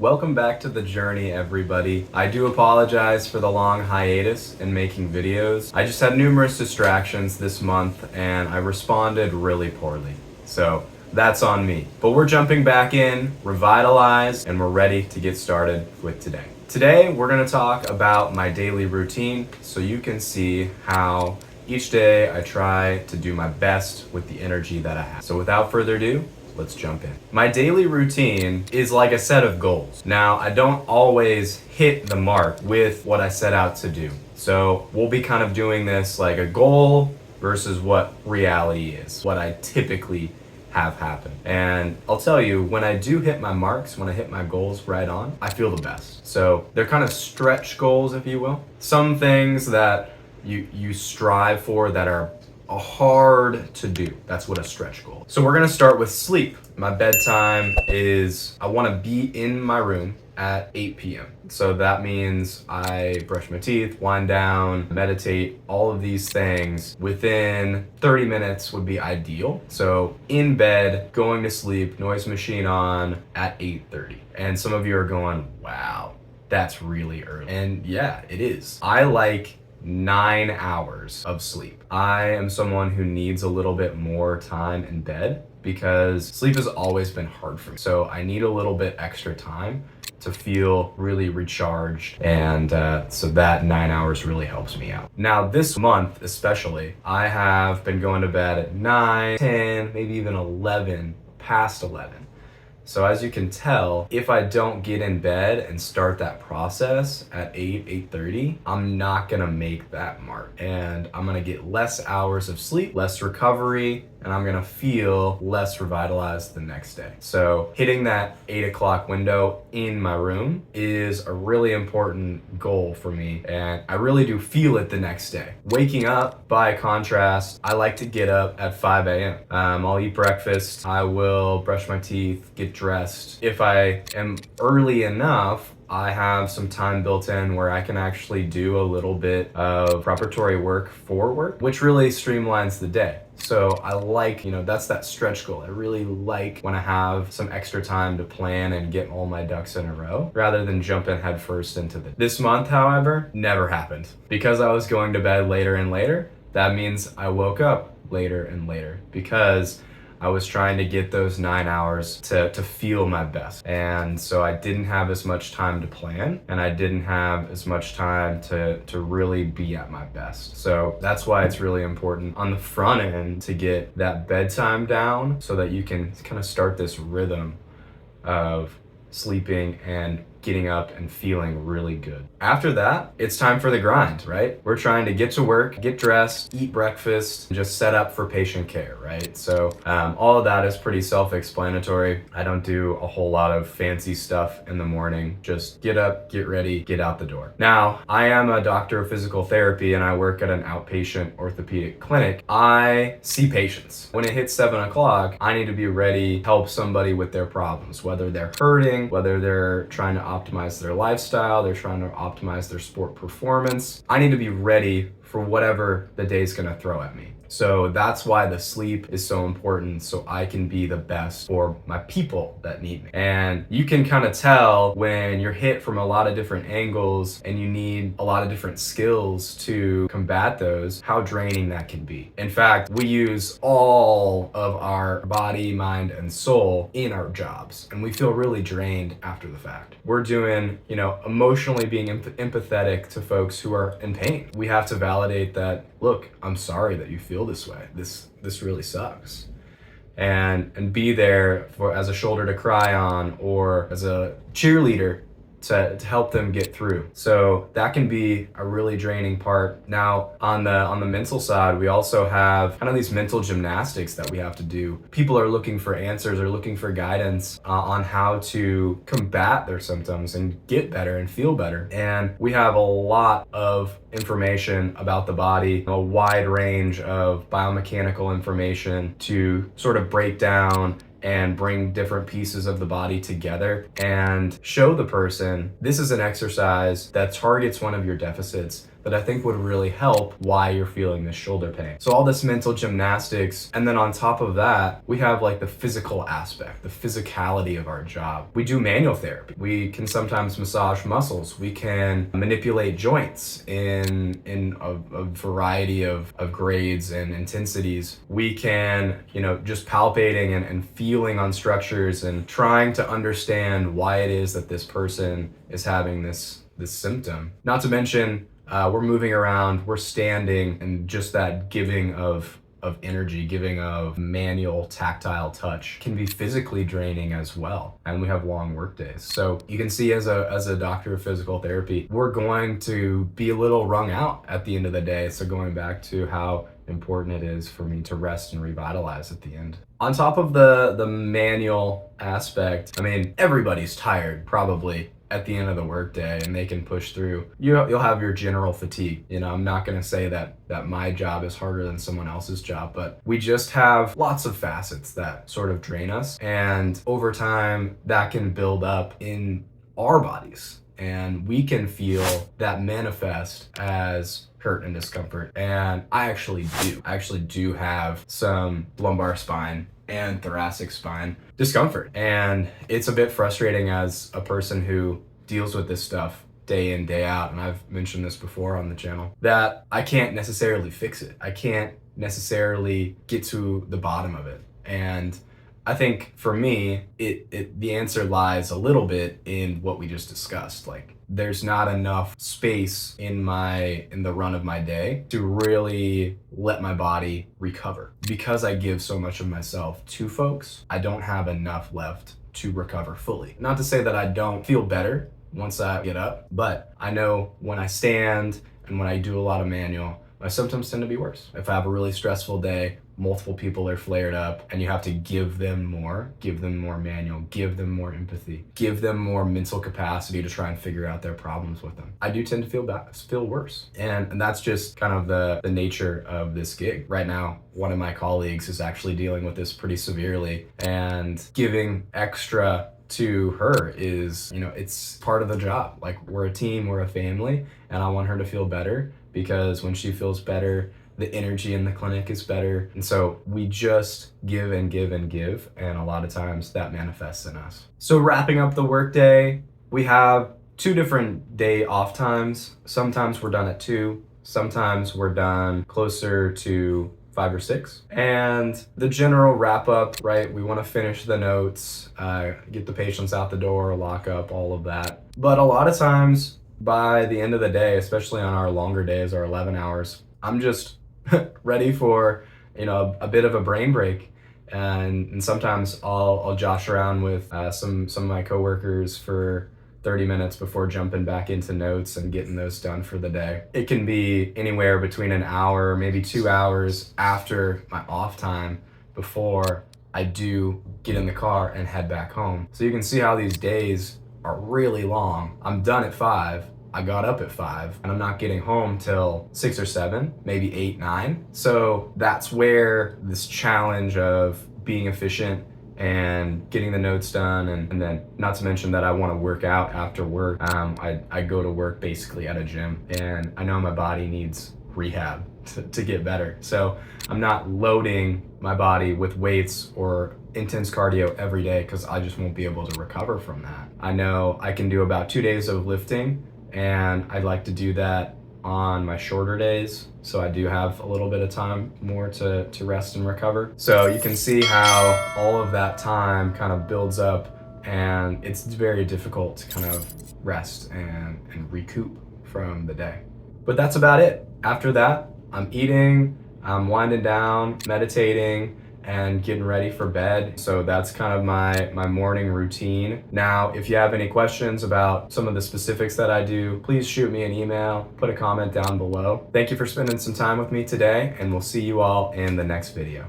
Welcome back to the journey, everybody. I do apologize for the long hiatus in making videos. I just had numerous distractions this month and I responded really poorly. So that's on me. But we're jumping back in, revitalized, and we're ready to get started with today. Today, we're gonna talk about my daily routine so you can see how each day I try to do my best with the energy that I have. So without further ado, let's jump in. My daily routine is like a set of goals. Now, I don't always hit the mark with what I set out to do. So we'll be kind of doing this like a goal versus what reality is, what I typically have happen. And I'll tell you, when I do hit my marks, when I hit my goals right on, I feel the best. So they're kind of stretch goals, if you will. Some things that you strive for that are hard to do. That's what a stretch goal. So we're gonna start with sleep. My bedtime is, I wanna be in my room at 8 p.m. So that means I brush my teeth, wind down, meditate, all of these things within 30 minutes would be ideal. So in bed, going to sleep, noise machine on at 8:30. And some of you are going, wow, that's really early. And yeah, it is. I like 9 hours of sleep. I am someone who needs a little bit more time in bed because sleep has always been hard for me. So I need a little bit extra time to feel really recharged, and so that 9 hours really helps me out. Now this month especially, I have been going to bed at 9, 10, maybe even 11, past 11. So as you can tell, if I don't get in bed and start that process at 8:30, I'm not gonna make that mark. And I'm gonna get less hours of sleep, less recovery, and I'm gonna feel less revitalized the next day. So hitting that 8 o'clock window in my room is a really important goal for me. And I really do feel it the next day. Waking up, by contrast, I like to get up at 5 a.m. I'll eat breakfast, I will brush my teeth, get dressed. If I am early enough, I have some time built in where I can actually do a little bit of preparatory work for work, which really streamlines the day. So I like, that's that stretch goal. I really like when I have some extra time to plan and get all my ducks in a row rather than jumping headfirst into this month, however, never happened. Because I was going to bed later and later, that means I woke up later and later because I was trying to get those 9 hours to feel my best. And so I didn't have as much time to plan and I didn't have as much time to really be at my best. So that's why it's really important on the front end to get that bedtime down so that you can kind of start this rhythm of sleeping and getting up and feeling really good. After that, it's time for the grind, right? We're trying to get to work, get dressed, eat breakfast, and just set up for patient care, right? So all of that is pretty self-explanatory. I don't do a whole lot of fancy stuff in the morning. Just get up, get ready, get out the door. Now, I am a doctor of physical therapy and I work at an outpatient orthopedic clinic. I see patients. When it hits 7 o'clock, I need to be ready to help somebody with their problems, whether they're hurting, whether they're trying to optimize their lifestyle, they're trying to optimize their sport performance. I need to be ready for whatever the day's gonna throw at me. So that's why the sleep is so important, so I can be the best for my people that need me. And you can kind of tell when you're hit from a lot of different angles and you need a lot of different skills to combat those, how draining that can be. In fact, we use all of our body, mind, and soul in our jobs, and we feel really drained after the fact. We're doing, emotionally being empathetic to folks who are in pain. We have to validate that, look, I'm sorry that you feel this way. This really sucks. And be there as a shoulder to cry on or as a cheerleader to help them get through. So that can be a really draining part. Now, on the mental side, we also have kind of these mental gymnastics that we have to do. People are looking for answers or looking for guidance on how to combat their symptoms and get better and feel better. And we have a lot of information about the body, a wide range of biomechanical information to sort of break down and bring different pieces of the body together and show the person this is an exercise that targets one of your deficits that I think would really help why you're feeling this shoulder pain. So all this mental gymnastics, and then on top of that, we have like the physical aspect, the physicality of our job. We do manual therapy. We can sometimes massage muscles. We can manipulate joints in a variety of grades and intensities. We can, just palpating and feeling on structures and trying to understand why it is that this person is having this symptom. Not to mention, we're moving around, we're standing, and just that giving of energy, giving of manual tactile touch can be physically draining as well. And we have long work days. So you can see as a doctor of physical therapy, we're going to be a little wrung out at the end of the day. So going back to how important it is for me to rest and revitalize at the end. On top of the manual aspect, everybody's tired probably at the end of the workday, and they can push through. You'll have your general fatigue. I'm not going to say that my job is harder than someone else's job, but we just have lots of facets that sort of drain us, and over time that can build up in our bodies, and we can feel that manifest as hurt and discomfort. And I actually do have some lumbar spine and thoracic spine discomfort. And it's a bit frustrating as a person who deals with this stuff day in, day out, and I've mentioned this before on the channel, that I can't necessarily fix it. I can't necessarily get to the bottom of it. And I think for me, the answer lies a little bit in what we just discussed. Like, there's not enough space in the run of my day to really let my body recover. Because I give so much of myself to folks, I don't have enough left to recover fully. Not to say that I don't feel better once I get up, but I know when I stand and when I do a lot of manual, my symptoms tend to be worse. If I have a really stressful day, multiple people are flared up, and you have to give them more manual, give them more empathy, give them more mental capacity to try and figure out their problems with them. I do tend to feel worse. And that's just kind of the nature of this gig. Right now, one of my colleagues is actually dealing with this pretty severely, and giving extra to her is, it's part of the job. Like, we're a team, we're a family, and I want her to feel better, because when she feels better, the energy in the clinic is better. And so we just give and give and give, and a lot of times that manifests in us. So wrapping up the workday, we have 2 different day off times. Sometimes we're done at 2, sometimes we're done closer to 5 or 6. And the general wrap up, right? We want to finish the notes, get the patients out the door, lock up, all of that. But a lot of times by the end of the day, especially on our longer days, our 11 hours, I'm just ready for, a bit of a brain break. And sometimes I'll josh around with some of my coworkers for 30 minutes before jumping back into notes and getting those done for the day. It can be anywhere between an hour, maybe 2 hours after my off time before I do get in the car and head back home. So you can see how these days are really long. I'm done at 5. I got up at 5, and I'm not getting home till 6 or 7, maybe 8, 9. So that's where this challenge of being efficient and getting the notes done, and then not to mention that I want to work out after work. I go to work basically at a gym, and I know my body needs rehab to get better. So I'm not loading my body with weights or intense cardio every day, because I just won't be able to recover from that. I know I can do about 2 days of lifting, and I'd like to do that on my shorter days, so I do have a little bit of time more to rest and recover. So you can see how all of that time kind of builds up, and it's very difficult to kind of rest and recoup from the day. But that's about it. After that, I'm eating, I'm winding down, meditating, and getting ready for bed. So that's kind of my morning routine. Now, if you have any questions about some of the specifics that I do, please shoot me an email, put a comment down below. Thank you for spending some time with me today, and we'll see you all in the next video.